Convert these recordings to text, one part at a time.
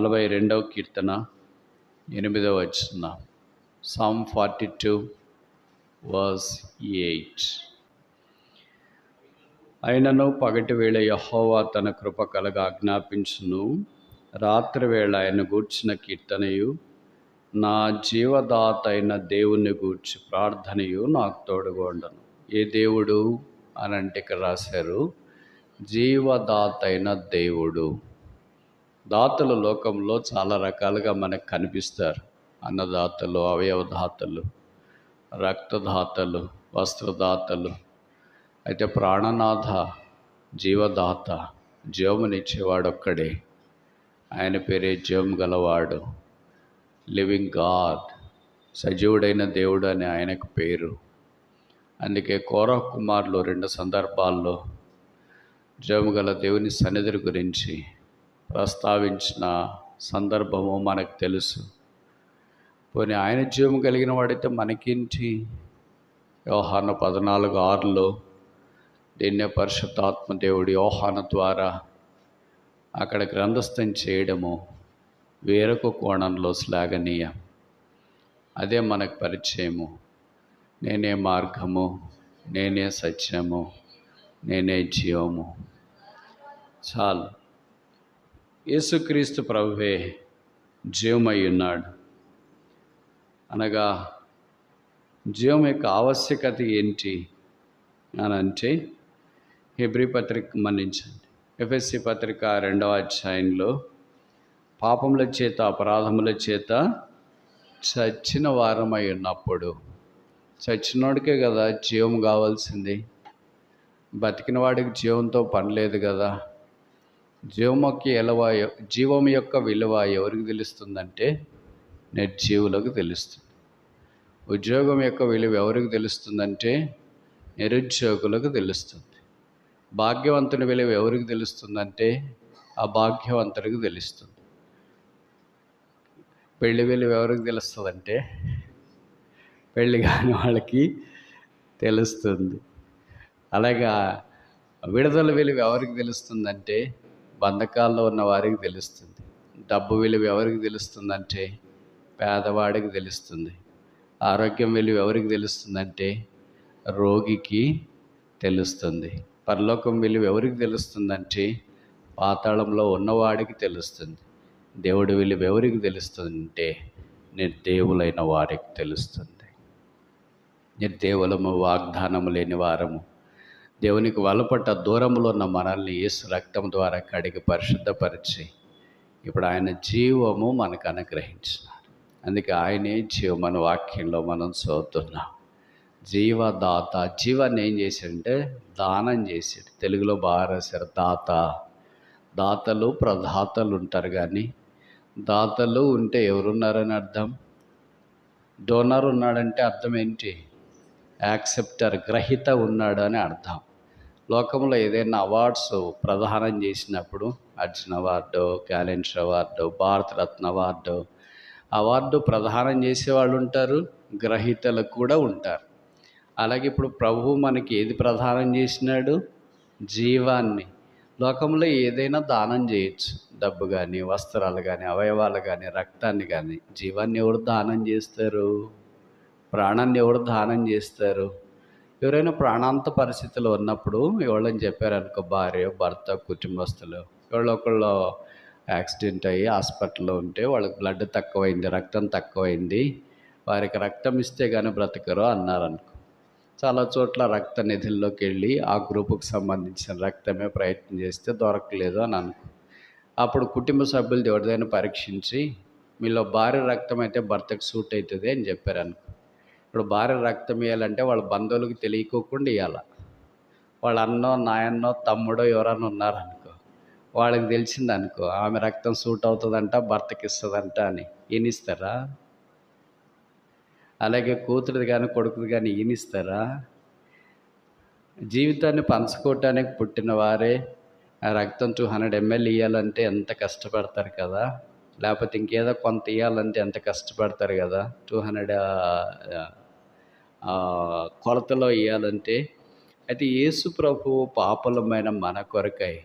42వ కీర్తన 8వ వచనం. Psalm 42 verse 8. అయినను పగటి వేళ యెహోవా తన కృప కలగ ఆజ్ఞాపించును, రాత్రి వేళ ఆయన గూర్చిన కీర్తనయు, నా జీవదాత అయిన దేవుని గూర్చి ప్రార్థనయు నాకు తోడుగా ఉండను. ఏ దేవుడు అని అంటే ఇక్కడ రాశారు, జీవదాత అయిన దేవుడు. దాతలు లోకంలో చాలా రకాలుగా మనకు కనిపిస్తారు. అన్నదాతలు, అవయవదాతలు, రక్తదాతలు, వస్త్రదాతలు. అయితే ప్రాణనాథ, జీవదాత, జీవమునిచ్చేవాడు ఒక్కడే. ఆయన పేరే జీవం గలవాడు, లివింగ్ గాడ్, సజీవుడైన దేవుడు అని ఆయనకు పేరు. అందుకే కోరహ కుమారులు 2 సందర్భాల్లో జీవం గల దేవుని సన్నిధి గురించి ప్రస్తావించిన సందర్భము మనకు తెలుసు. పోనీ ఆయన జీవం కలిగిన వాడైతే మనకేంటి? యోహాను 14:6 దీన్నే పరిశుద్ధాత్మ దేవుడు యోహాను ద్వారా అక్కడ గ్రంథస్థం చేయడము వేరొక కోణంలో శ్లాఘనీయం. అదే మనకు పరిచయము. నేనే మార్గము, నేనే సత్యము, నేనే జీవము. చాలు. యేసుక్రీస్తు ప్రభువే జీవమై ఉన్నాడు. అనగా జీవం యొక్క ఆవశ్యకత ఏంటి అని అంటే, హెబ్రీ పత్రిక మన్నించండి, ఎఫెసీ పత్రిక 2వ అధ్యాయంలో పాపముల చేత అపరాధముల చేత చచ్చిన వారమై ఉన్నప్పుడు, చచ్చినోడికే కదా జీవం కావాల్సింది. బతికిన వాడికి జీవంతో పని లేదు కదా. జీవం యొక్క విలువ ఎవరికి తెలుస్తుందంటే నిర్జీవులకు తెలుస్తుంది. ఉద్యోగం యొక్క విలువ ఎవరికి తెలుస్తుందంటే నిరుద్యోగులకు తెలుస్తుంది. భాగ్యవంతుని విలువ ఎవరికి తెలుస్తుందంటే అభాగ్యవంతునికి తెలుస్తుంది. పెళ్లి విలువ ఎవరికి తెలుస్తుందంటే పెళ్ళి కాని వాళ్ళకి తెలుస్తుంది. అలాగా విడుదల విలువ ఎవరికి తెలుస్తుందంటే బంధకాల్లో ఉన్న వారికి తెలుస్తుంది. డబ్బు విలువ ఎవరికి తెలుస్తుందంటే పేదవాడికి తెలుస్తుంది. ఆరోగ్యం విలువ ఎవరికి తెలుస్తుందంటే రోగికి తెలుస్తుంది. పరలోకం విలువ ఎవరికి తెలుస్తుందంటే పాతాళంలో ఉన్నవాడికి తెలుస్తుంది. దేవుడి విలువ ఎవరికి తెలుస్తుందంటే నిర్దేవులైన వారికి తెలుస్తుంది. నిర్దేవులము, వాగ్దానము లేని వారము, దేవునికి వలపట్ట దూరంలో ఉన్న మనల్ని యేసు రక్తం ద్వారా కడిగి పరిశుద్ధపరిచి ఇప్పుడు ఆయన జీవము మనకు అనుగ్రహించినాడు. అందుకే ఆయనే జీవం మన వాక్యంలో మనం చదువుతున్నాం. జీవదాత. జీవాన్ని ఏం చేశాడంటే దానం చేశాడు. తెలుగులో బాగా రాశారు దాత. దాతలు ప్రదాతలు ఉంటారు, కానీ దాతలు ఉంటే ఎవరున్నారని అర్థం? డోనర్ ఉన్నాడంటే అర్థం ఏంటి? యాక్సెప్టర్, గ్రహీత ఉన్నాడు అని అర్థం. లోకంలో ఏదైనా అవార్డ్స్ ప్రదానం చేసినప్పుడు Arjun award, calendar award, Bharat Ratna award ప్రదానం చేసేవాళ్ళు ఉంటారు, గ్రహీతలు కూడా ఉంటారు. అలాగే ఇప్పుడు ప్రభువు మనకి ఏది ప్రదానం చేసినాడు? జీవాన్ని. లోకంలో ఏదైనా దానం చేయొచ్చు, డబ్బు కానీ, వస్త్రాలు కానీ, అవయవాలు కానీ, రక్తాన్ని కానీ. జీవాన్ని ఎవరు దానం చేస్తారు? ప్రాణాన్ని ఎవరు దానం చేస్తారు? ఎవరైనా ప్రాణాంత పరిస్థితిలో ఉన్నప్పుడు ఎవళ్ళని చెప్పారనుకో, భార్య, భర్త, కుటుంబస్తులు, ఎవరొకళ్ళు యాక్సిడెంట్ అయ్యి హాస్పిటల్లో ఉంటే వాళ్ళకి బ్లడ్ తక్కువైంది, రక్తం తక్కువైంది, వారికి రక్తం ఇస్తే కానీ బ్రతకరు అన్నారనుకో. చాలా చోట్ల రక్త నిధుల్లోకి వెళ్ళి ఆ గ్రూపుకు సంబంధించిన రక్తమే ప్రయత్నం చేస్తే దొరకలేదు అని అనుకో. అప్పుడు కుటుంబ సభ్యులు ఎవరిదైనా పరీక్షించి మీలో భార్య రక్తం అయితే భర్తకు సూట్ అవుతుంది అని చెప్పారనుకో. ఇప్పుడు భార్య రక్తం ఇవ్వాలంటే వాళ్ళ బంధువులకు తెలియకోకుండా ఇవ్వాలి. వాళ్ళ అన్నో, నాయన్నో, తమ్ముడో ఎవరన్నా ఉన్నారనుకో, వాళ్ళకి తెలిసిందనుకో ఆమె రక్తం సూట్ అవుతుందంట, భర్తకి ఇస్తుందంట అని ఈనిస్తారా? అలాగే కూతురిది కానీ కొడుకుది కానీ ఈనిస్తారా? జీవితాన్ని పంచుకోవటానికి పుట్టిన వారే ఆ రక్తం 200 ml ఇవ్వాలంటే ఎంత కష్టపడతారు కదా. లేకపోతే ఇంకేదో కొంత ఇవ్వాలంటే ఎంత కష్టపడతారు కదా. 200 కొలతలో ఇవ్వాలంటే. అయితే యేసు ప్రభువు పాపలమైన మన కొరకై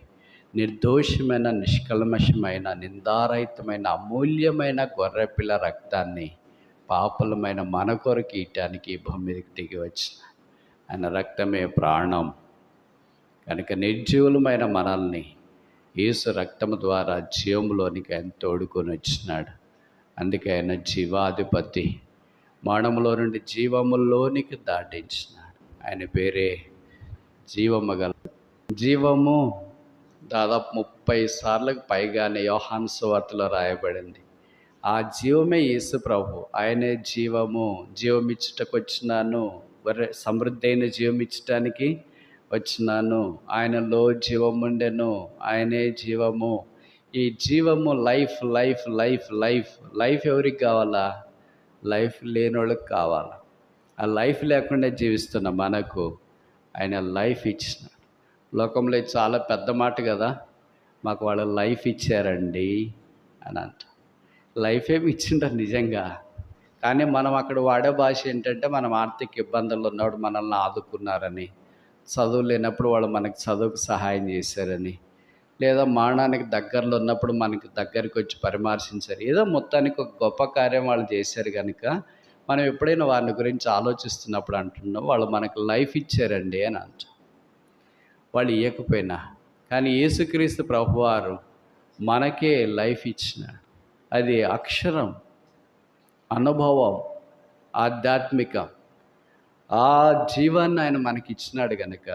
నిర్దోషమైన, నిష్కల్మషమైన, నిందారహితమైన, అమూల్యమైన గొర్రెపిల్ల రక్తాన్ని పాపులమైన మన కొరకు ఇయటానికి ఈ భూమి మీదకి దిగి వచ్చిన ఆయన రక్తమే ప్రాణం. కనుక నిర్జీవులమైన మనల్ని యేసు రక్తము ద్వారా జీవములోనికి ఆయన తోడుకొని వచ్చినాడు. అందుకే ఆయన జీవాధిపతి, మరణములో నుండి జీవములోనికి దాటించినాడు. ఆయన పేరే జీవము గల. జీవము దాదాపు 30 సార్లకు పైగానే యోహాను సువార్తలో రాయబడింది. ఆ జీవమే యేసు ప్రభు. ఆయనే జీవము. జీవమిచ్చుటకు వచ్చినాను, సమృద్ధి అయిన జీవం ఇచ్చటానికి వచ్చినాను. ఆయనలో జీవముండెను, ఆయనే జీవము. ఈ జీవము life life life life life ఎవరికి కావాలా? లైఫ్ లేని వాళ్ళకి కావాలా? ఆ లైఫ్ లేకుండా జీవిస్తున్న మనకు ఆయన లైఫ్ ఇచ్చిన. లోకంలో చాలా పెద్ద మాట కదా, మాకు వాళ్ళు లైఫ్ ఇచ్చారండి అని అంట. లైఫ్ ఏమి ఇచ్చింటారు నిజంగా, కానీ మనం అక్కడ వాడే భాష ఏంటంటే మనం ఆర్థిక ఇబ్బందుల్లో ఉన్నప్పుడు మనల్ని ఆదుకున్నారని, చదువు లేనప్పుడు వాళ్ళు మనకి చదువుకు సహాయం చేశారని, లేదా మరణానికి దగ్గరలో ఉన్నప్పుడు మనకి దగ్గరికి వచ్చి పరామర్శించారు. ఏదో మొత్తానికి ఒక గొప్ప కార్యం వాళ్ళు చేశారు కనుక మనం ఎప్పుడైనా వారిని గురించి ఆలోచిస్తున్నప్పుడు అంటున్నాం వాళ్ళు మనకు లైఫ్ ఇచ్చారండి అని అంటాం. వాళ్ళు ఇవ్వకపోయినా కానీ యేసుక్రీస్తు ప్రభువారు మనకే లైఫ్ ఇచ్చినాడు. అది అక్షరం, అనుభవం, ఆధ్యాత్మికం. ఆ జీవాన్ని ఆయన మనకి ఇచ్చినాడు కనుక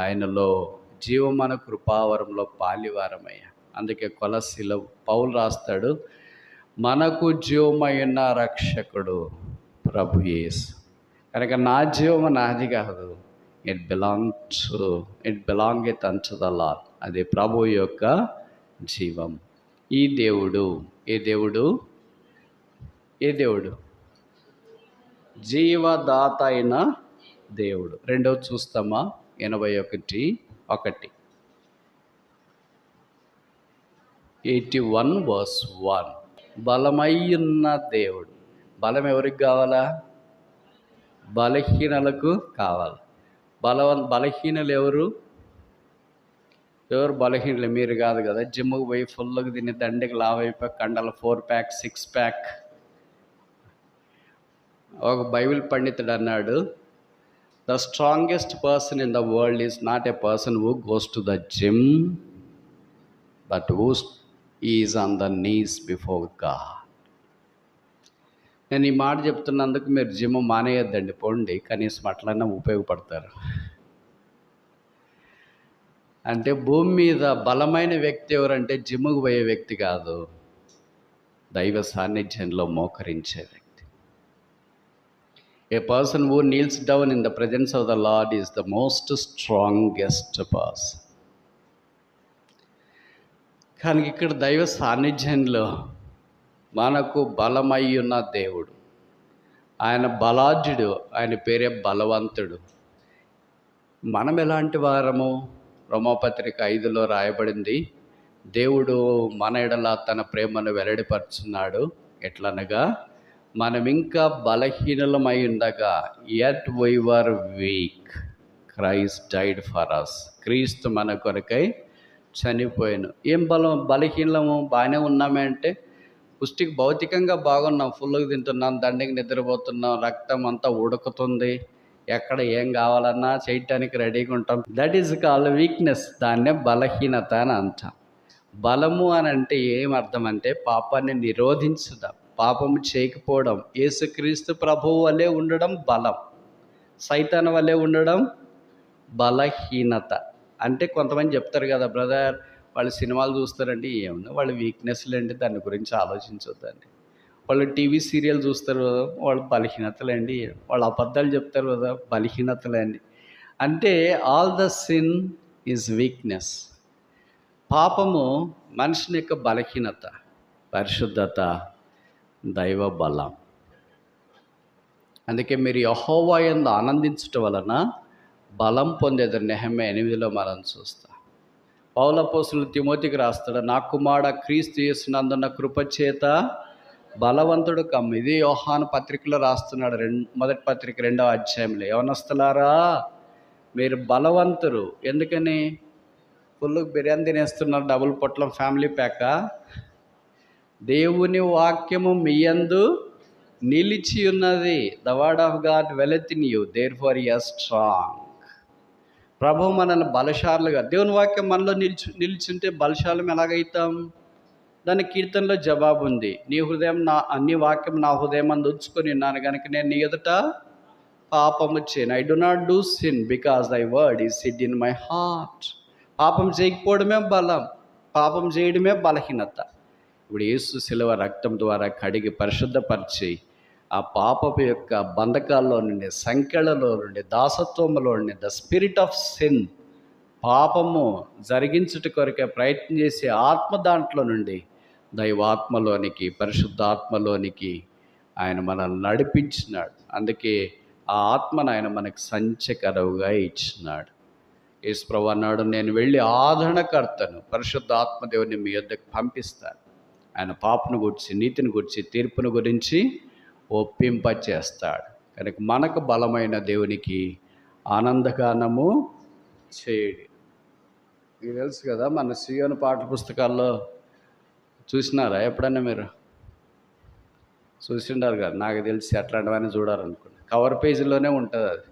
ఆయనలో జీవమన కృపావరంలో పాలివారమయ్యా. అందుకే కొలస్సీలో పౌలు రాస్తాడు, మనకు జీవమైన రక్షకుడు ప్రభు యేసు. కనుక నా జీవము నాది కాదు, ఇట్ బిలాంగెత్ అంటు ద లార్డ్. అది ప్రభు యొక్క జీవం. ఈ దేవుడు ఏ దేవుడు? ఏ దేవుడు? జీవదాత అయిన దేవుడు. రెండవది చూస్తామా? 81:1 81:1 బలమయ్యున్న దేవుడు. బలం ఎవరికి కావాలా? బలహీనలకు కావాలి. బలహీనలు ఎవరు? బలహీనలు? మీరు కాదు కదా. జిమ్కి పోయి ఫుల్గా తిని దండికి లావైపోయి కండల 4 ప్యాక్ 6 ప్యాక్. ఒక బైబిల్ పండితుడు అన్నాడు, the strongest person in the world is not a person who goes to the gym but who is on the knees before God. నేను ఈ మాట చెప్తున్నందుకు మీరు జిమ్ మానేయొద్దండి, పోండి, కనీసం అట్లన్నా ఉపయోగపడతారు. అంటే భూమి మీద బలమైన వ్యక్తి ఎవరంటే జిమ్కి పోయే వ్యక్తి కాదు, దైవ సాన్నిధ్యంలో మోకరించే వ్యక్తి. A person who kneels down in the presence of the Lord is the most strongest person. కానీ ఇక్కడ దైవ సాన్నిధ్యంలో మనకు బలమయ్యున్న దేవుడు, ఆయన బలాఢ్యుడు, ఆయన పేరే బలవంతుడు. మనం ఎలాంటి వారము? రోమాపత్రిక 5లో రాయబడింది, దేవుడు మన ఎడల తన ప్రేమను వెల్లడిపరుచున్నాడు. ఎట్లనగా మనం ఇంకా బలహీనలమై ఉండగా, yet we were weak Christ died for us. క్రీస్తు మన కొరకై చనిపోయాను. ఏం బలహీనము? బాగానే ఉన్నామే అంటే పుష్టికి భౌతికంగా బాగున్నాం, ఫుల్గా తింటున్నాం, దండికి నిద్రపోతున్నాం, రక్తం అంతా ఉడుకుతుంది, ఎక్కడ ఏం కావాలన్నా చేయటానికి రెడీగా ఉంటాం. That is called weakness. దాన్నే బలహీనత అని అంటాం. బలము అని అంటే ఏమర్థం అంటే పాపాన్ని నిరోధించడం, పాపము చేయకపోవడం. యేసుక్రీస్తు ప్రభువు వలె ఉండడం బలం, సైతాన్ వలె ఉండడం బలహీనత. అంటే కొంతమంది చెప్తారు కదా, బ్రదర్ వాళ్ళు సినిమాలు చూస్తారండి, ఏమన్నా వాళ్ళ వీక్నెస్లు అండి, దాని గురించి ఆలోచించొద్దండి. వాళ్ళు టీవీ సీరియల్ చూస్తారు కదా, వాళ్ళు బలహీనతలండి. వాళ్ళు అబద్ధాలు చెప్తారు కదా, బలహీనతలండి. అంటే all the sin is weakness. పాపము మనిషిని యొక్క బలహీనత, పరిశుద్ధత దైవ బలం. అందుకే మీరు యెహోవా యందు ఆనందించటం వలన బలం పొందేదని నెహెమ్యా 8లో మనం చూస్తాం. పౌలు అపోస్తలుడు తిమోతికి రాస్తాడు, నా కుమారుడా క్రీస్తు యేసునందున్న కృపచేత బలవంతుడు కమ్ము. ఇది యోహాను పత్రికలో రాస్తున్నాడు, మొదటి పత్రిక 2వ అధ్యాయంలో. యవనస్తులారా మీరు బలవంతురు. ఎందుకని? ఫుల్ బిర్యానీ తినేస్తున్నారు, డబుల్ పొట్లం ఫ్యామిలీ ప్యాకా? దేవుని వాక్యము మీ యందు నిలిచి ఉన్నది. The word of God dwelleth in you, therefore ye are strong. ప్రభు మనల్ని బలశాలుగా, దేవుని వాక్యం మనలో నిలిచుంటే బలశాలం ఎలాగైతాం? దాని కీర్తనలో జవాబు ఉంది. నీ వాక్యం నా హృదయం అందు ఉంచుకొని ఉన్నాను కనుక నేను నీ ఎదుట పాపము చేయను. I do not do sin because దై word is Sid in my heart. పాపం చేయకపోవడమే బలం, పాపం చేయడమే బలహీనత. ఇప్పుడు యేసు శిలువ రక్తం ద్వారా కడిగి పరిశుద్ధపరిచి ఆ పాపపు యొక్క బంధకాల్లో నుండి, సంఖ్యలలో నుండి, దాసత్వంలో నుండి, ద స్పిరిట్ ఆఫ్ సిన్, పాపము జరిగించుట కొరకే ప్రయత్నం చేసే ఆత్మ దాంట్లో నుండి దైవాత్మలోనికి, పరిశుద్ధాత్మలోనికి ఆయన మనల్ని నడిపించినాడు. అందుకే ఆ ఆత్మను ఆయన మనకు సంచకరువుగా ఇచ్చినాడు. యేసుప్రభు అన్నాడు, నేను వెళ్ళి ఆదరణకర్తను, పరిశుద్ధాత్మ దేవుని మీ యొద్దకు పంపిస్తాను. ఆయన పాపను గురించి, నీతిని గురించి, తీర్పును గురించి ఒప్పింపచేస్తాడు. కనుక మనకు బలమైన దేవునికి ఆనందగానము చేయడి. మీకు తెలుసు కదా, మన సియోను పాఠ్య పుస్తకాల్లో చూసినారా ఎప్పుడన్నా? మీరు చూసిండారు కదా, నాకు తెలిసి అట్లాంటివన్నీ చూడాలనుకున్నా. కవర్ పేజీలోనే ఉంటుంది అది.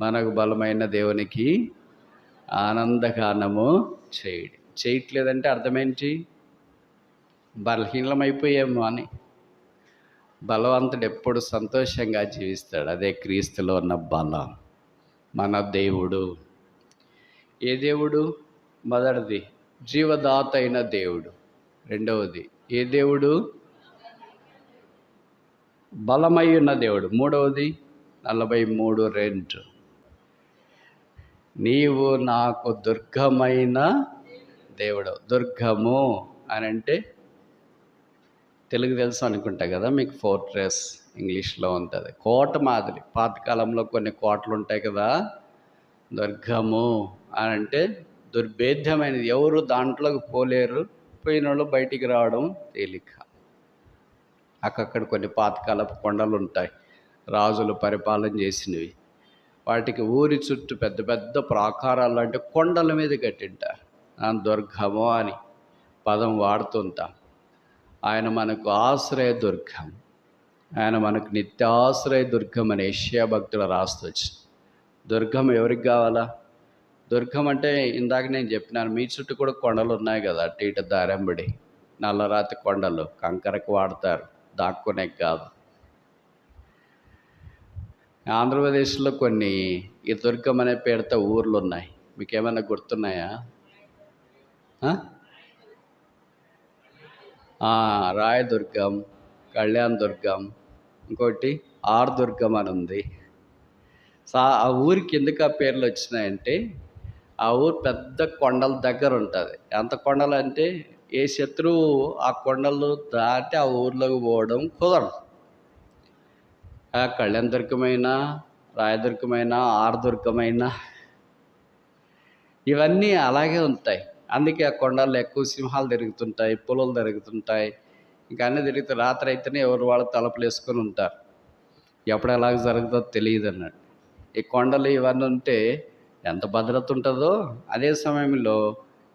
మనకు బలమైన దేవునికి ఆనందగానము చేయడి. చేయట్లేదంటే అర్థమేంటి? బలహీనమైపోయాము అని. బలవంతుడు ఎప్పుడు సంతోషంగా జీవిస్తాడు. అదే క్రీస్తులో ఉన్న బలం. మన దేవుడు ఏ దేవుడు? మొదటిది జీవదాత అయిన దేవుడు. రెండవది ఏ దేవుడు? బలమై ఉన్న దేవుడు. మూడవది 43:2 నీవు నాకు దుర్గమైన దేవుడు. దుర్గము అని అంటే తెలుగు తెలుసు అనుకుంటా కదా మీకు. ఫోర్ట్రెస్ ఇంగ్లీష్లో ఉంటుంది. కోట మాదిరి. పాతకాలంలో కొన్ని కోటలు ఉంటాయి కదా. దుర్గము అని అంటే దుర్భేద్యమైనది, ఎవరు దాంట్లోకి పోలేరు, పోయిన వాళ్ళు బయటికి రావడం తేలిక. అక్కడ కొన్ని పాతకాలపు కొండలు ఉంటాయి, రాజులు పరిపాలన చేసినవి. వాటికి ఊరి చుట్టూ పెద్ద పెద్ద ప్రాకారాలు అంటే కొండల మీద కట్టింటారు. దుర్గము అని పదం వాడుతుంటాం. ఆయన మనకు ఆశ్రయ దుర్గం, ఆయన మనకు నిత్యాశ్రయ దుర్గం అని యెషయా భక్తుడు రాస్తొచ్చు. దుర్గం ఎవరికి కావాలా? దుర్గం అంటే ఇందాక నేను చెప్పినాను, మీ చుట్టూ కూడా కొండలు ఉన్నాయి కదా, అటు ఇటు దారెంబడి నల్లరాతి కొండలు, కంకరకు వాడతారు, దాక్కునే కాదు. ఆంధ్రప్రదేశ్లో కొన్ని ఈ దుర్గం అనే పేరుతో ఊర్లు ఉన్నాయి. మీకు ఏమైనా గుర్తున్నాయా? రాయదుర్గం, కళ్యాణ్ దుర్గం, ఇంకోటి ఆర్ దుర్గం అని ఉంది. ఆ ఊరికి ఎందుకు ఆ పేర్లు వచ్చినాయంటే, ఆ ఊరు పెద్ద కొండల దగ్గర ఉంటుంది. ఎంత కొండలు అంటే ఏ శత్రువు ఆ కొండలు దాటి ఆ ఊర్లోకి పోవడం కుదరదు. కళ్యాణ్ దుర్గమైన, రాయదుర్గమైన, ఆర్ దుర్గమైన ఇవన్నీ అలాగే ఉంటాయి. అందుకే ఆ కొండల్లో ఎక్కువ సింహాలు తిరుగుతుంటాయి, పులులు తిరుగుతుంటాయి, ఇంకా అన్నీ తిరుగుతాయి. రాత్రి అయితేనే ఎవరు వాళ్ళు తలుపులు వేసుకొని ఉంటారు. ఎప్పుడు ఎలాగ జరుగుతుందో తెలియదు అన్నట్టు. ఈ కొండలు ఇవన్నీ ఉంటే ఎంత భద్రత ఉంటుందో, అదే సమయంలో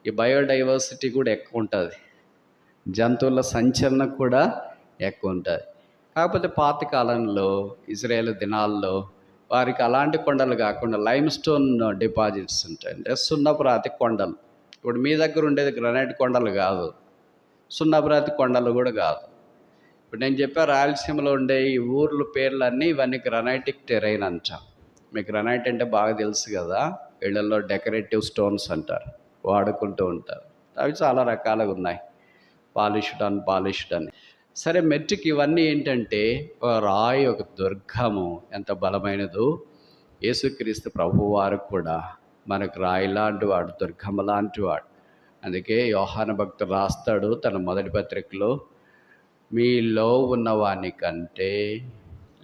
ఈ బయోడైవర్సిటీ కూడా ఎక్కువ ఉంటుంది, జంతువుల సంచలనం కూడా ఎక్కువ ఉంటుంది. కాకపోతే పాత కాలంలో ఇజ్రాయేల్ దినాల్లో వారికి అలాంటి కొండలు కాకుండా లైమ్ స్టోన్ డిపాజిట్స్ ఉంటాయి, అంటే సున్నపు రాతి కొండలు. ఇప్పుడు మీ దగ్గర ఉండేది గ్రనైట్ కొండలు కాదు, సున్నపు రాతి కొండలు కూడా కాదు. ఇప్పుడు నేను చెప్పా, రాయలసీమలో ఉండే ఈ ఊర్ల పేర్లన్నీ ఇవన్నీ గ్రనైటిక్ టెరైన్ అంటాం. మీకు గ్రనైట్ అంటే బాగా తెలుసు కదా, ఇళ్లలో డెకరేటివ్ స్టోన్స్ అంటారు, వాడుకుంటూ ఉంటారు. అవి చాలా రకాలుగా ఉన్నాయి, పాలిష్డ్ అని. సరే, మెట్రిక్ ఇవన్నీ ఏంటంటే ఒక రాయి, ఒక దుర్గము ఎంత బలమైనదో. యేసుక్రీస్తు ప్రభువారు కూడా మనకు రాయి లాంటి వాడు, దుర్గము లాంటి వాడు. అందుకే యోహాను భక్తుడు రాస్తాడు తన మొదటి పత్రికలో, మీలో ఉన్నవాని కంటే,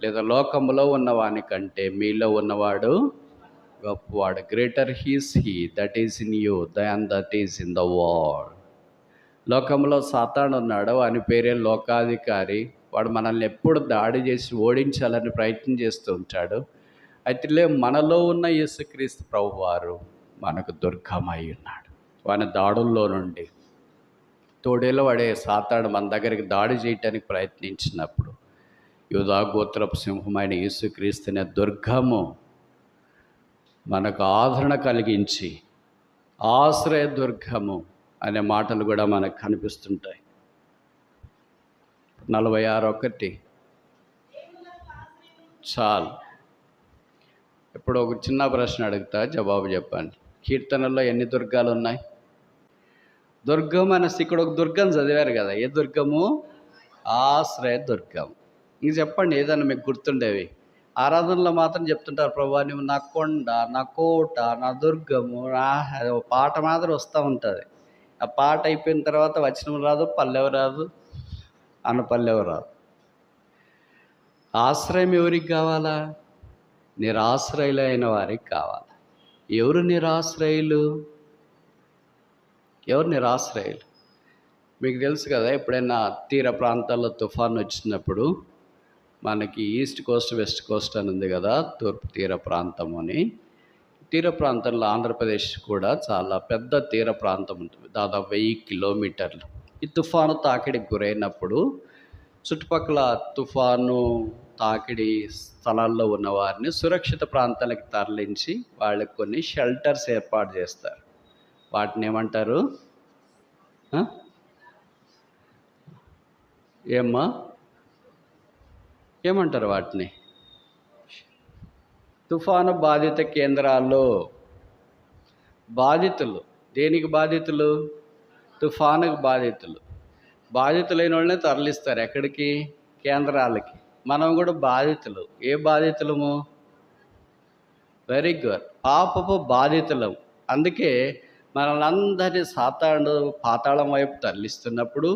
లేదా లోకములో ఉన్నవాని కంటే మీలో ఉన్నవాడు గొప్పవాడు. Greater he's he that is in you than that is in the world. లోకంలో సాతాను ఉన్నాడు, వాని పేరే లోకాధికారి. వాడు మనల్ని ఎప్పుడు దాడి చేసి ఓడించాలని ప్రయత్నం చేస్తూ ఉంటాడు. అయితే మనలో ఉన్న యేసుక్రీస్తు ప్రభువారు మనకు దుర్గమై ఉన్నాడు. వాని దాడుల్లో నుండి తోడేలు వాడే సాతాను మన దగ్గరికి దాడి చేయటానికి ప్రయత్నించినప్పుడు యూదా గోత్రపు సింహమైన యేసుక్రీస్తునే దుర్గము మనకు ఆదరణ కలిగించి ఆశ్రయ దుర్గము అనే మాటలు కూడా మనకు కనిపిస్తుంటాయి. 46:1 చాలు. ఇప్పుడు ఒక చిన్న ప్రశ్న అడుగుతా, జవాబు చెప్పండి. కీర్తనల్లో ఎన్ని దుర్గాలు ఉన్నాయి? దుర్గం అనేసి ఇక్కడ ఒక దుర్గం చదివారు కదా, ఏ దుర్గము? ఆశ్రయ దుర్గం. ఇంక చెప్పండి ఏదైనా మీకు గుర్తుండేవి. ఆరాధనలో మాత్రం చెప్తుంటారు, ప్రభా నువ్వు నా కొండ, నా కోట, నా దుర్గము, ఓ పాట మాత్రం వస్తూ ఉంటుంది. ఆ పాట అయిపోయిన తర్వాత వచనం రాదు, పల్లెవ రాదు, పల్లెవ రాదు. ఆశ్రయం ఎవరికి కావాలా? నిరాశ్రయులైన వారికి కావాలి. ఎవరు నిరాశ్రయులు? ఎవరు నిరాశ్రయులు? మీకు తెలుసు కదా, ఎప్పుడైనా తీర ప్రాంతాల్లో తుఫాను వచ్చినప్పుడు మనకి ఈస్ట్ కోస్ట్ వెస్ట్ కోస్ట్ అని ఉంది కదా, తూర్పు తీర ప్రాంతం అని. తీర ప్రాంతంలో ఆంధ్రప్రదేశ్ కూడా చాలా పెద్ద తీర ప్రాంతం ఉంటుంది, దాదాపు 1000 కిలోమీటర్లు. ఈ తుఫాను తాకిడికి గురైనప్పుడు చుట్టుపక్కల తుఫాను తాకిడి స్థలాల్లో ఉన్న వారిని సురక్షిత ప్రాంతాలకు తరలించి వాళ్ళకి కొన్ని షెల్టర్స్ ఏర్పాటు చేస్తారు. వాటిని ఏమంటారు? ఏమంటారు వాటిని? తుఫాను బాధిత కేంద్రాల్లో. బాధితులు దేనికి బాధితులు? తుఫానుకు బాధితులు. బాధితులైన వాళ్ళని తరలిస్తారు ఎక్కడికి? కేంద్రాలకి. మనం కూడా బాధితులు. ఏ బాధితులము? వెరీ గుడ్, పాపపు బాధితులం. అందుకే మనల్ని అందరినీ సాతాను పాతాళం వైపు తరలిస్తున్నప్పుడు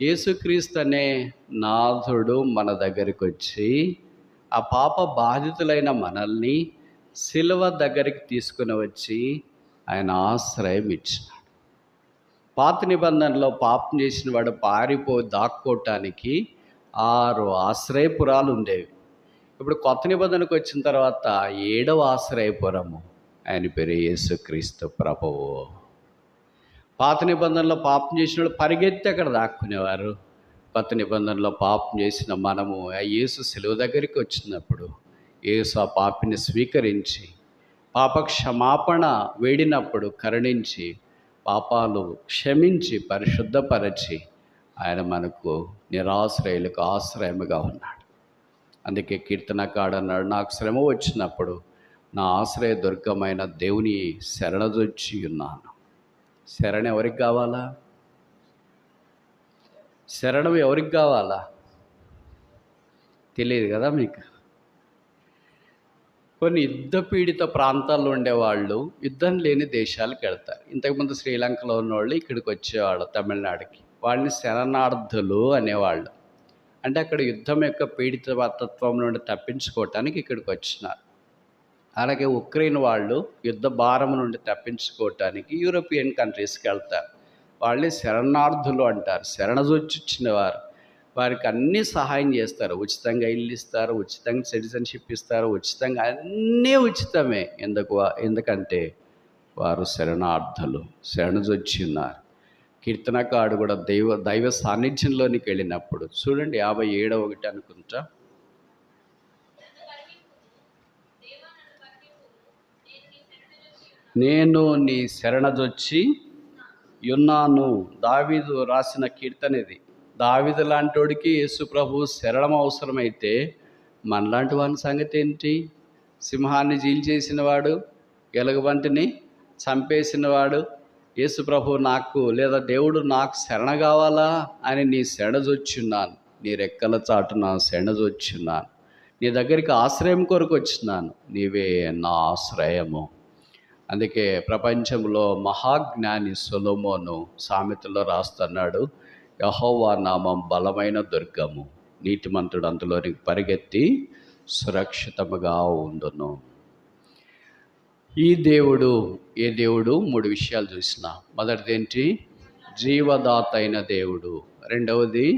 యేసుక్రీస్తు అనే నాథుడు మన దగ్గరికి వచ్చి ఆ పాప బాధితులైన మనల్ని సిలువ దగ్గరికి తీసుకుని వచ్చి ఆయన ఆశ్రయం ఇచ్చినాడు. పాత నిబంధనలో పాపం చేసిన వాడు దాక్కోవటానికి 6 ఆశ్రయపురాలు ఉండేవి. ఇప్పుడు కొత్త నిబంధనకు వచ్చిన తర్వాత 7వ ఆశ్రయపురము, ఆయన పేరు యేసుక్రీస్తు ప్రభువు. పాత నిబంధనలో పాపం చేసిన వాళ్ళు పరిగెత్తి అక్కడ దాక్కునేవారు. కొత్త నిబంధనలో పాపం చేసిన మనము ఆ యేసు సిలువ దగ్గరికి వచ్చినప్పుడు యేసు ఆ పాపిని స్వీకరించి పాప క్షమాపణ వేడినప్పుడు కరుణించి పాపాలు క్షమించి పరిశుద్ధపరచి ఆయన మనకు నిరాశ్రయులకు ఆశ్రయముగా ఉన్నాడు. అందుకే కీర్తనకాడు అన్నాడు, నాకు శ్రమ వచ్చినప్పుడు నా ఆశ్రయ దుర్గమైన దేవుని శరణజొచ్చి ఉన్నాను. శరణ ఎవరికి కావాలా? శరణం ఎవరికి కావాలా? తెలియదు కదా మీకు. కొన్ని యుద్ధ పీడిత ప్రాంతాల్లో ఉండేవాళ్ళు యుద్ధం లేని దేశాలకు వెళ్తారు. ఇంతకుముందు శ్రీలంకలో ఉన్నవాళ్ళు ఇక్కడికి వచ్చేవాళ్ళు, తమిళనాడుకి. వాళ్ళని శరణార్థులు అనేవాళ్ళు. అంటే అక్కడ యుద్ధం యొక్క పీడితత్వం నుండి తప్పించుకోవటానికి ఇక్కడికి వచ్చినారు. అలాగే ఉక్రెయిన్ వాళ్ళు యుద్ధ భారం నుండి తప్పించుకోవటానికి యూరోపియన్ కంట్రీస్కి వెళ్తారు. వాళ్ళని శరణార్థులు అంటారు. శరణజొచ్చిన వారు. వారికి అన్నీ సహాయం చేస్తారు. ఉచితంగా ఇల్లు ఇస్తారు, ఉచితంగా సిటిజన్షిప్ ఇస్తారు, ఉచితంగా అన్నీ ఉచితమే. ఎందుకంటే వారు శరణార్థులు, శరణజొచ్చి ఉన్నారు. కీర్తనకాడు కూడా దైవ సాన్నిధ్యంలోనికి వెళ్ళినప్పుడు చూడండి, 57:1 అనుకుంటా, నేను నీ శరణజొచ్చి ఉన్నాను. దావీదు రాసిన కీర్తన ఇది. దావీదు లాంటోడికి యేసు ప్రభు శరణం అవసరమైతే మనలాంటి వాని సంగతి ఏంటి? సింహాన్ని జీల్చేసినవాడు, ఎలుగుబంటిని చంపేసినవాడు యేసు ప్రభు నాకు లేదా దేవుడు నాకు శరణ కావాలా అని నీ శరణజొచ్చున్నాను, నీ రెక్కల చాటు నా శరణజొచ్చున్నాను, నీ దగ్గరికి ఆశ్రయం కొరకు వచ్చినాను, నీవే నా ఆశ్రయము. అందుకే ప్రపంచంలో మహాజ్ఞాని సొలొమోను సామెతలో రాస్తున్నాడు, యెహోవా నామం బలమైన దుర్గము, నీతిమంతుడు అందులోనికి పరిగెత్తి సురక్షితముగా ఉండును. ఈ దేవుడు ఏ దేవుడు? 3 విషయాలు చూసిన. మొదటిది ఏంటి? జీవదాత అయిన దేవుడు. రెండవది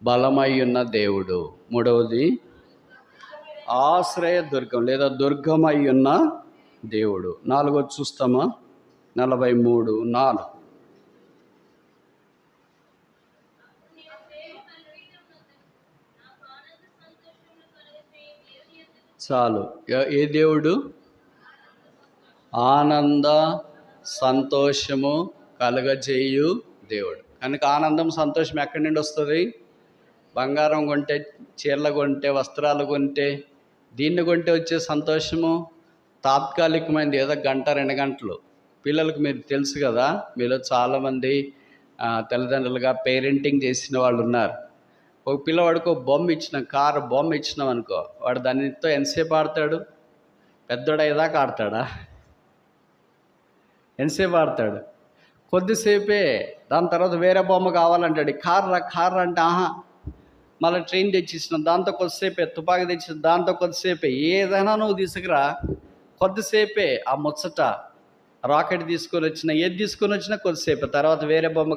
బలమై ఉన్న దేవుడు. మూడవది ఆశ్రయ దుర్గం లేదా దుర్గమై ఉన్న దేవుడు. 4 చూస్తామా? 43:4. చాలు. ఏ దేవుడు? ఆనంద సంతోషము కలగజేయు దేవుడు. కనుక ఆనందం సంతోషం ఎక్కడి నుండి వస్తుంది? బంగారం కొంటే, చీరలు కొంటే, వస్త్రాలు కొంటే, దీన్ని కొంటే వచ్చే సంతోషము తాత్కాలికమైనది, ఏదో 1-2 గంటలు. పిల్లలకు మీరు తెలుసు కదా, మీలో చాలామంది తల్లిదండ్రులుగా పేరెంటింగ్ చేసిన వాళ్ళు ఉన్నారు. ఒక పిల్లవాడికి ఒక బొమ్మ ఇచ్చినాం, కారు బొమ్మ ఇచ్చినాం అనుకో, వాడు దానితో ఎంతసేపు ఆడతాడు? పెద్దోడయ్యేదాకా ఆడతాడా? ఎంతసేపు ఆడతాడు? కొద్దిసేపే. దాని తర్వాత వేరే బొమ్మ కావాలంటాడు. కార్ అంటే ఆహా. మళ్ళీ ట్రైన్ తెచ్చిస్తున్నాం, దాంతో కొద్దిసేపే. తుపాకీ తెచ్చిన దాంతో కొద్దిసేపే. ఏదైనా నువ్వు తీసుకురా, కొద్దిసేపే ఆ ముచ్చట. రాకెట్ తీసుకొని వచ్చినా, ఏది తీసుకొని వచ్చినా కొద్దిసేపే. తర్వాత వేరే బొమ్మ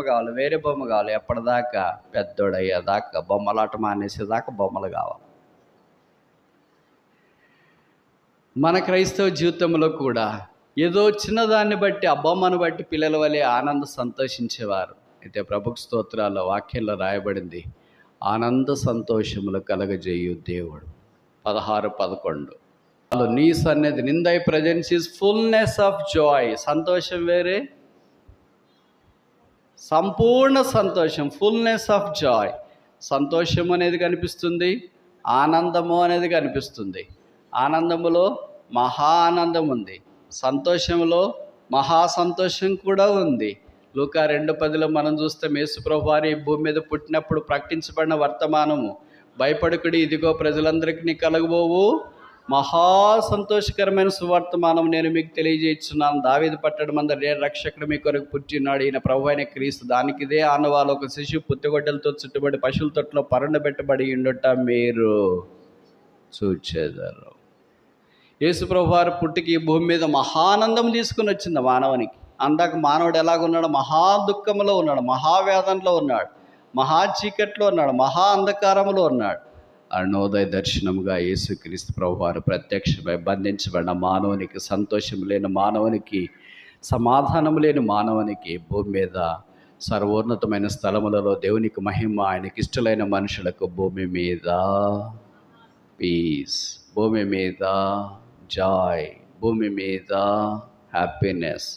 కావాలి. ఎప్పటిదాకా? పెద్దోడయ్యేదాకా, బొమ్మలాట మానేసేదాకా బొమ్మలు కావాలి. మన క్రైస్తవ జీవితంలో కూడా ఏదో చిన్నదాన్ని బట్టి, ఆ బొమ్మను బట్టి పిల్లల వలె ఆనంద సంతోషించేవారు. అయితే ప్రభుకు స్తోత్రాల వాక్యంలో రాయబడింది, ఆనంద సంతోషములు కలగజేయు దేవుడు. 16-11. నీ సన్నిధి, in thy presence is fullness of Joy. సంతోషం వేరే, సంపూర్ణ సంతోషం, ఫుల్నెస్ ఆఫ్ జాయ్. సంతోషం అనేది కనిపిస్తుంది, ఆనందము అనేది కనిపిస్తుంది. ఆనందములో మహా ఆనందం ఉంది, సంతోషంలో మహా సంతోషం కూడా ఉంది. లూకా 2:10 మనం చూస్తే, యేసు ప్రభువారు ఈ భూమి మీద పుట్టినప్పుడు ప్రకటించబడిన వర్తమానము, భయపడకుడి, ఇదిగో ప్రజలందరికీ కలగబోవు మహా సంతోషకరమైన సువర్తమానం నేను మీకు తెలియజేస్తున్నాను. దావీదు పట్టడం మందు నేను రక్షకుడు మీ కొరకు పుట్టినాడు, ఈయన ప్రభు అయిన క్రీస్తు. దానికి ఇదే ఆనవాలు, ఒక శిశువు పుట్టగొడ్డలతో చుట్టుబడి పశువుల తొట్టులో పరుండబెట్టబడి ఉండుట మీరు చూచెదరు. యేసు ప్రభువారు పుట్టికి ఈ భూమి మీద మహానందం తీసుకుని వచ్చింది మానవునికి. అందాక మానవుడు ఎలాగున్నాడు? మహా దుఃఖంలో ఉన్నాడు, మహావేదనలో ఉన్నాడు, మహా చీకట్లో ఉన్నాడు, మహా అంధకారంలో ఉన్నాడు. అరుణోదయ దర్శనముగా యేసుక్రీస్తు ప్రభువారు ప్రత్యక్షమై బంధించబడిన మానవునికి, సంతోషం లేని మానవునికి, సమాధానం లేని మానవునికి భూమి మీద సర్వోన్నతమైన స్థలములలో దేవునికి మహిమ, ఆయనకి ఇష్టలైన మనుషులకు భూమి మీద పీస్, భూమి మీద జాయ్, భూమి మీద హ్యాపీనెస్.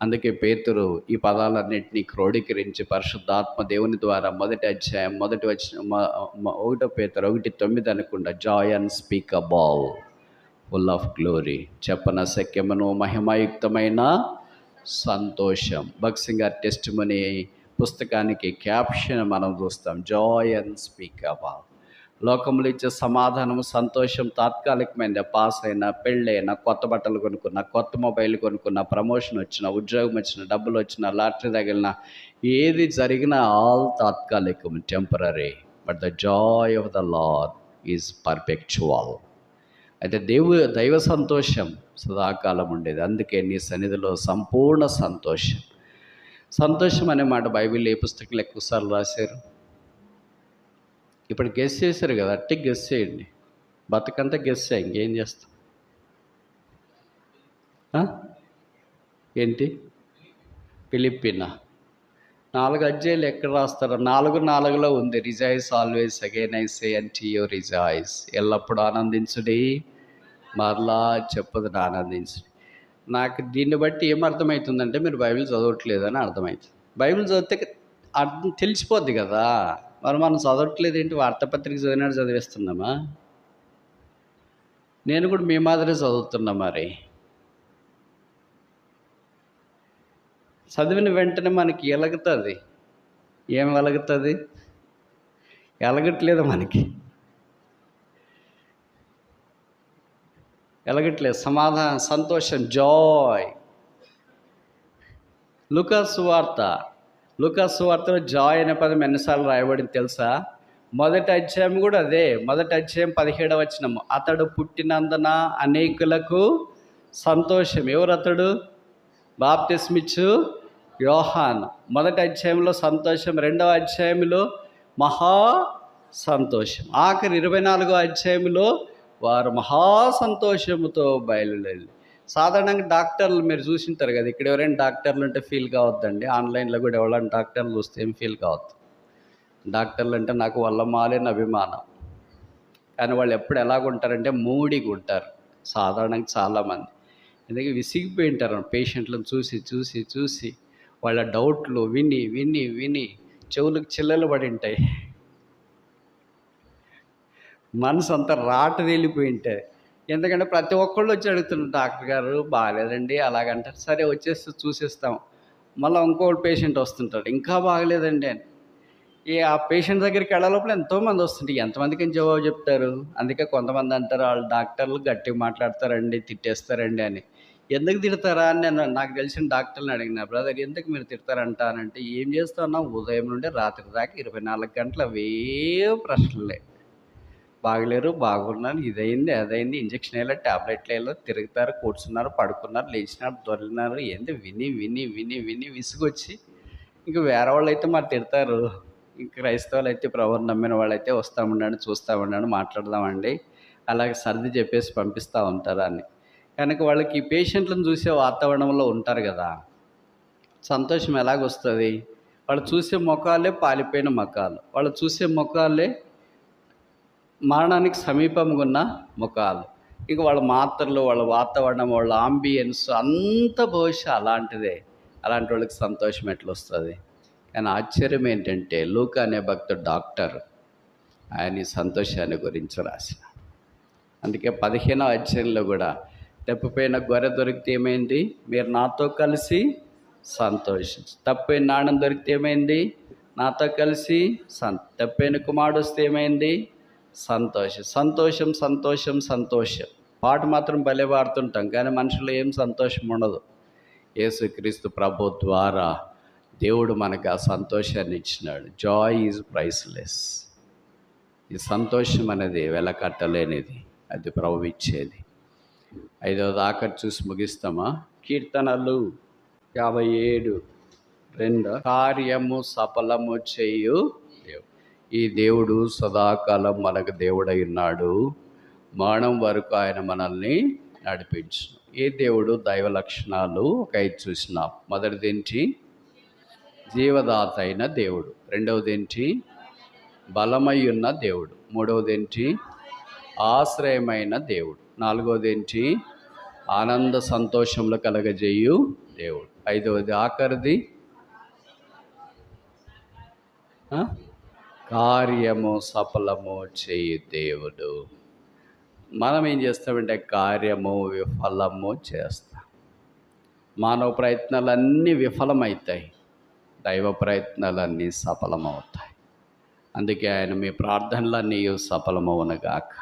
అందుకే పేతురు ఈ పదాలన్నింటినీ క్రోడీకరించి పరిశుద్ధాత్మ దేవుని ద్వారా 1 పేతురు 1:9 అనుకుంటా, joy unspeakable, full of glory, చెప్పనశక్యమును మహిమాయుక్తమైన సంతోషం. భగత్ సింగ్ గారి టెస్టిమనీ పుస్తకానికి క్యాప్షన్ మనం చూస్తాం, జాయ్ అన్స్పీకబుల్. లోకంలో ఇచ్చే సమాధానము, సంతోషం తాత్కాలికమైనది. పాస్ అయినా, పెళ్ళైనా, కొత్త బట్టలు కొనుక్కున్నా, కొత్త మొబైల్ కొనుక్కున్నా, ప్రమోషన్ వచ్చినా, ఉద్యోగం వచ్చినా, డబ్బులు వచ్చినా, లాటరీ తగిలినా, ఏది జరిగినా ఆల్ తాత్కాలికం, temporary. But the joy of the lord is perpetual. అయితే దైవ సంతోషం సదాకాలం ఉండేది. అందుకే నీ సన్నిధిలో సంపూర్ణ సంతోషం. సంతోషం అనే మాట బైబిల్లో ఏ పుస్తకంలో ఎక్కువసార్లు రాశారు? ఇప్పుడు గెస్ చేశారు కదా, అట్టి గెస్ చేయండి. బతుకంతా గెస్ చేయి, ఇంకేం చేస్తాం? ఏంటి? ఫిలిప్పీనా 4 అధ్యాయులు ఎక్కడ రాస్తారు? 4:4 ఉంది, rejoice always, again I say unto you rejoice. ఎల్లప్పుడూ ఆనందించుడి, మరలా చెప్పుదును ఆనందించుడి. నాకు దీన్ని బట్టి ఏమర్థమవుతుందంటే, మీరు బైబిల్ చదవట్లేదని అర్థమవుతుంది. బైబిల్ చదివితే అర్థం తెలిసిపోద్ది కదా. మరి మనం చదవట్లేదు ఏంటి? వార్తాపత్రిక చదివినాడు చదివేస్తున్నామా? నేను కూడా మీ మాదిరి చదువుతున్నా. మరి చదివిన వెంటనే మనకి ఎలగుతుంది. ఏం వెలుగుతుంది? ఎలగట్లేదు, మనకి ఎలగట్లేదు. సమాధానం, సంతోషం, జాయ్. లూకా సువార్తలో జాయ్ అనే పదం ఎన్నిసార్లు రాయబడింది తెలుసా? 1వ అధ్యాయం కూడా అదే. 1వ అధ్యాయం 17వ వచనం, అతడు పుట్టినందున అనేకులకు సంతోషం. ఎవరు అతడు? బాప్తిస్మిచ్చు యోహాను. 1వ అధ్యాయంలో సంతోషం, 2వ అధ్యాయంలో మహా సంతోషం. ఆఖరి 24వ అధ్యాయంలో వారు మహా సంతోషముతో బయలుదేరి. సాధారణంగా డాక్టర్లు మీరు చూసింటారు కదా, ఇక్కడ ఎవరైనా డాక్టర్లు ఉంటే ఫీల్ కావద్దండి. ఆన్లైన్లో కూడా ఎవరైనా డాక్టర్లు చూస్తే ఏం ఫీల్ కావద్దు. డాక్టర్లు అంటే నాకు వల్ల మాలేని అభిమానం. కానీ వాళ్ళు ఎప్పుడు ఎలాగుంటారంటే మూడిగా ఉంటారు సాధారణంగా చాలామంది. ఎందుకంటే విసిగిపోయి ఉంటారు పేషెంట్లను చూసి చూసి చూసి, వాళ్ళ డౌట్లు విని విని విని చెవులకు చిల్లలు పడి ఉంటాయి. మనసు అంతా రాట తేలిపోయి ఉంటాయి. ఎందుకంటే ప్రతి ఒక్కళ్ళు వచ్చి అడుగుతున్నారు, డాక్టర్ గారు బాగాలేదండి అలాగంటారు. సరే వచ్చేస్తే చూసేస్తాం. మళ్ళీ ఇంకోటి పేషెంట్ వస్తుంటాడు, ఇంకా బాగలేదండి అని. ఆ పేషెంట్ దగ్గరికి వెళ్ళలోపల ఎంతోమంది వస్తుంటాయి. ఎంతమందికి జవాబు చెప్తారు? అందుకే కొంతమంది అంటారు వాళ్ళు డాక్టర్లు గట్టిగా మాట్లాడతారండి, తిట్టేస్తారండి అని. ఎందుకు తిడతారా అని నాకు తెలిసిన డాక్టర్ని అడిగిన, బ్రదర్ ఎందుకు మీరు తిడతారంటానంటే, ఏం చేస్తున్నా ఉదయం నుండి రాత్రి దాకా 24 గంటలు అవే ప్రశ్నలే. బాగలేరు, బాగున్నాను, ఇదైంది అదైంది, ఇంజక్షన్ వేయాలి, ట్యాబ్లెట్లు వేయాలి, తిరుగుతారు, కూర్చున్నారు, పడుకున్నారు, లేచినారు, దొరికినారు, ఏంది విని విని విని విని విసుగొచ్చి ఇంక వేరే వాళ్ళు అయితే మరి తిడతారు. ఇంక క్రైస్తవులు అయితే ప్రభువుని నమ్మిన వాళ్ళైతే వస్తామన్నాడు, చూస్తామన్నాడు, మాట్లాడదామండి అలాగే సర్ది చెప్పేసి పంపిస్తూ ఉంటారు అని. కనుక వాళ్ళకి ఈ పేషెంట్లను చూసే వాతావరణంలో ఉంటారు కదా, సంతోషం ఎలాగొస్తుంది? వాళ్ళు చూసే ముఖాలే పాలిపోయిన ముఖాలు, వాళ్ళు చూసే ముఖాలే మరణానికి సమీపంగా ఉన్న ముఖాలు. ఇక వాళ్ళ మాత్రలు, వాళ్ళ వాతావరణం, వాళ్ళ ఆంబియన్స్ అంతా బహుశా అలాంటిదే. అలాంటి వాళ్ళకి సంతోషం ఎట్లా వస్తుంది? కానీ ఆశ్చర్యం ఏంటంటే లూకా అనే భక్తుడు డాక్టర్ ఆయన ఈ సంతోషాన్ని గురించి రాసిన. అందుకే 15వ అధ్యాయంలో కూడా తప్పిపోయిన గొర్రె దొరికితే ఏమైంది? మీరు నాతో కలిసి సంతోషించు. తప్పిపోయిన నాణం దొరికితే ఏమైంది? నాతో కలిసి తప్పిపోయిన కుమారుడు వస్తే ఏమైంది? సంతోషం సంతోషం సంతోషం సంతోషం. పాట మాత్రం భలే పాడుతుంటాం కానీ మనుషుల్లో ఏం సంతోషం ఉండదు. యేసుక్రీస్తు ప్రభు ద్వారా దేవుడు మనకు ఆ సంతోషాన్ని ఇచ్చినాడు. Joy is priceless. ఈ సంతోషం అనేది వెలకట్టలేనిది, అది ప్రభు ఇచ్చేది. 5వ ఆఖరి చూసి ముగిస్తామా? కీర్తనలు 57:2 కార్యము సఫలము చేయు దేవుడు. ఈ దేవుడు సదాకాలం మనకు దేవుడై ఉన్నాడు. మరణం వరకు ఆయన మనల్ని నడిపించును. ఈ దేవుడు దైవ లక్షణాలు ఒక 5 చూసినాం. మొదటిది ఏంటి? జీవదాత అయిన దేవుడు. రెండవది ఏంటి? బలమై ఉన్న దేవుడు. మూడవది ఏంటి? ఆశ్రయమైన దేవుడు. నాలుగవది ఏంటి? ఆనంద సంతోషములు కలగజేయు దేవుడు. 5వది ఆఖరిది కార్యము సఫలము చేయు దేవుడు. మనం ఏం చేస్తామంటే కార్యము విఫలము చేస్తాం. మానవ ప్రయత్నాలన్నీ విఫలమవుతాయి, దైవ ప్రయత్నాలన్నీ సఫలమవుతాయి. అందుకే ఆయన మీ ప్రార్థనలన్నీ సఫలమవునగాక.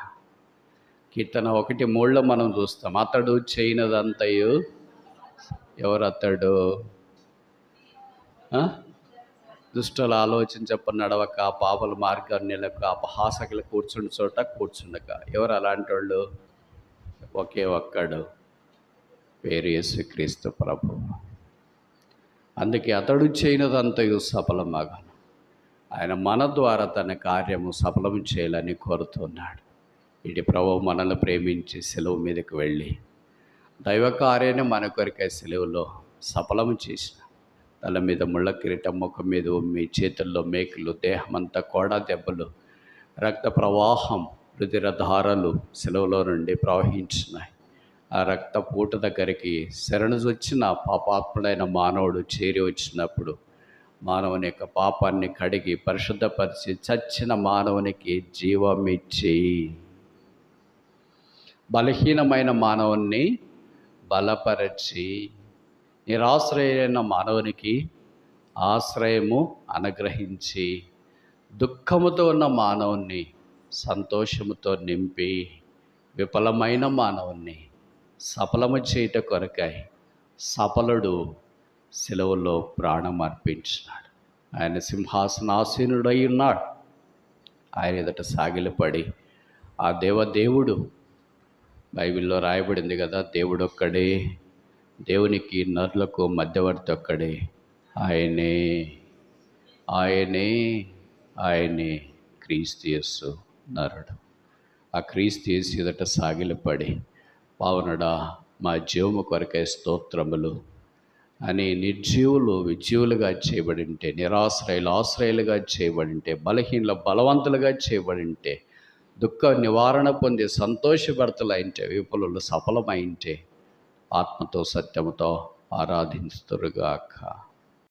కీర్తన 1:3 మనం చూస్తాం, అతడు చేయనదంతయు. ఎవరు అతడు? దుష్టుల ఆలోచన చెప్ప నడవక, పాపల మార్గాన్ని నిలక, అపహాసకులు కూర్చుండి చోట కూర్చుండక. ఎవరు అలాంటి వాళ్ళు? ఒకే ఒక్కడు, పేరు యేసుక్రీస్తు ప్రభు. అందుకే అతడు చేయనదంతయు సఫలమగను. ఆయన మన ద్వారా తన కార్యము సఫలం చేయాలని కోరుతున్నాడు. ఇటు ప్రభు మనల్ని ప్రేమించి సెలవు మీదకి వెళ్ళి దైవ కార్యాన్ని మన కొరికై సెలవులో సఫలము చేసిన. తల మీద ముళ్ళ కిరీటం, ముఖం మీద ఉమ్మి, చేతుల్లో మేకులు, దేహమంతా కోడా దెబ్బలు, రక్త ప్రవాహం, రుధిరధారలు సెలవులో నుండి ప్రవహించినాయి. ఆ రక్త పూట దగ్గరికి శరణుజొచ్చిన పాపాత్ముడైన మానవుడు చేరి వచ్చినప్పుడు మానవుని యొక్క పాపాన్ని కడిగి పరిశుద్ధపరిచి చచ్చిన మానవునికి జీవమిచ్చి బలహీనమైన మానవుని బలపరచి నిరాశ్రయమైన మానవునికి ఆశ్రయము అనుగ్రహించి దుఃఖముతో ఉన్న మానవుని సంతోషముతో నింపి విఫలమైన మానవుని సఫలము చేయుట కొరకై సఫలుడు సెలవులో ప్రాణం అర్పించినాడు. ఆయన సింహాసనాసీనుడై ఉన్నాడు. ఆయన ఎదుట సాగిలపడి ఆ దేవుడు, బైబిల్లో రాయబడింది కదా, దేవుడు ఒక్కడే, దేవునికి నరులకు మధ్యవర్తి ఒక్కడే, ఆయనే ఆయనే ఆయనే క్రీస్తు యేసు నరుడు. ఆ క్రీస్తు యేసు ఎదుట సాగిలపడి, పావనుడా మా జీవము కొరకై స్తోత్రములు అని నిర్జీవులు విజీవులుగా చేయబడింటే, నిరాశ్రయులు ఆశ్రయులుగా చేయబడింటే, బలహీనలు బలవంతులుగా చేయబడింటే, దుఃఖ నివారణ పొంది సంతోషభర్తలైంటే, విఫలులు సఫలమైంటే, ఆత్మతో సత్యముతో ఆరాధించుదురుగాక.